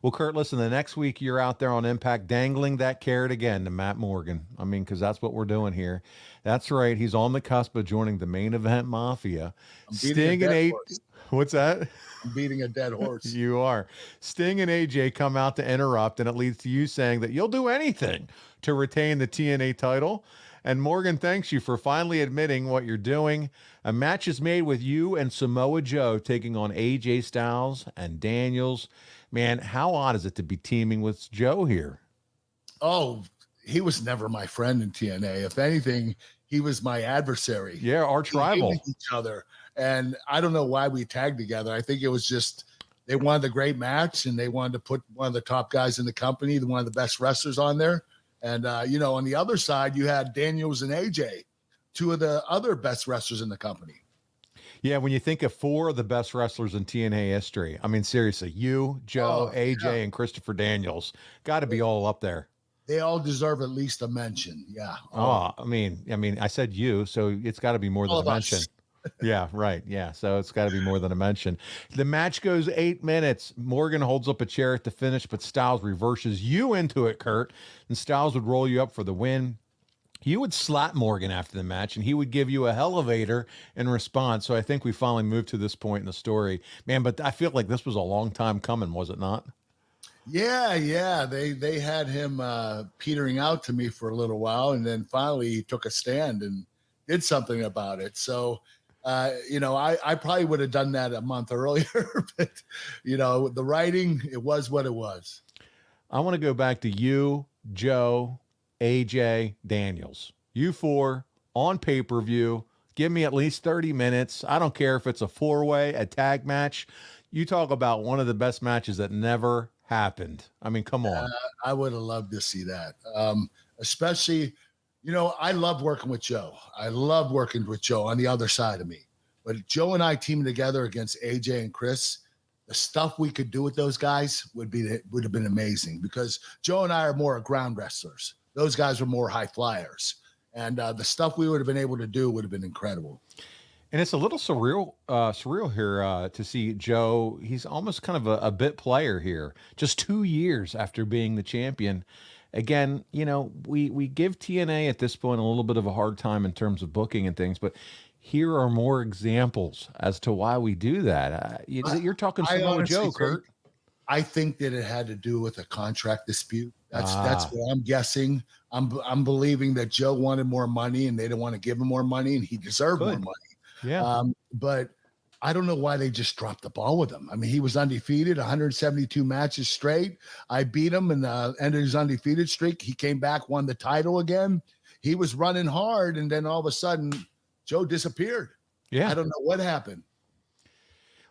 Well, Kurt, listen, the next week you're out there on Impact dangling that carrot again to Matt Morgan. I mean, because that's what we're doing here. That's right. He's on the cusp of joining the main event mafia. I'm beating a Sting and dead eight. horse. What's that? I'm beating a dead horse. You are. Sting and AJ come out to interrupt, and it leads to you saying that you'll do anything to retain the TNA title. And Morgan thanks you for finally admitting what you're doing. A match is made with you and Samoa Joe taking on AJ Styles and Daniels. Man, how odd is it to be teaming with Joe here? Oh, he was never my friend in TNA. If anything, he was my adversary. Yeah, arch rival. Each other. And I don't know why we tagged together. I think it was just they wanted a great match and they wanted to put one of the top guys in the company, one of the best wrestlers on there. And, on the other side, you had Daniels and AJ, two of the other best wrestlers in the company. Yeah, when you think of four of the best wrestlers in TNA history, I mean, seriously, you, Joe, AJ, and Christopher Daniels got to be all up there. They all deserve at least a mention. Yeah. I mean, I said you, so it's got to be more than a mention. Yeah, right. Yeah, so it's got to be more than a mention. The match goes 8 minutes. Morgan holds up a chair at the finish, but Styles reverses you into it, Kurt, and Styles would roll you up for the win. You would slap Morgan after the match, and he would give you a elevator in response. So I think we finally moved to this point in the story. Man, but I feel like this was a long time coming, was it not? Yeah. They had him petering out to me for a little while, and then finally he took a stand and did something about it. So, I probably would have done that a month earlier, but, the writing, it was what it was. I want to go back to you, Joe, AJ, Daniels. You four on pay-per-view. Give me at least 30 minutes. I don't care if it's a four-way, a tag match. You talk about one of the best matches that never happened. I mean, come on. I would have loved to see that. Especially, I love working with Joe. I love working with Joe on the other side of me. But Joe and I teaming together against AJ and Chris, the stuff we could do with those guys would have been amazing, because Joe and I are more ground wrestlers. Those guys were more high flyers. And the stuff we would have been able to do would have been incredible. And it's a little surreal here to see Joe. He's almost kind of a bit player here, just 2 years after being the champion. Again, we give TNA at this point a little bit of a hard time in terms of booking and things, but here are more examples as to why we do that. You're talking Samoa Joe, Kurt. I think that it had to do with a contract dispute. That's what I'm guessing. I'm believing that Joe wanted more money and they didn't want to give him more money, and he deserved more money. Yeah. But I don't know why they just dropped the ball with him. I mean, he was undefeated, 172 matches straight. I beat him in the end of his undefeated streak. He came back, won the title again. He was running hard, and then all of a sudden, Joe disappeared. Yeah. I don't know what happened.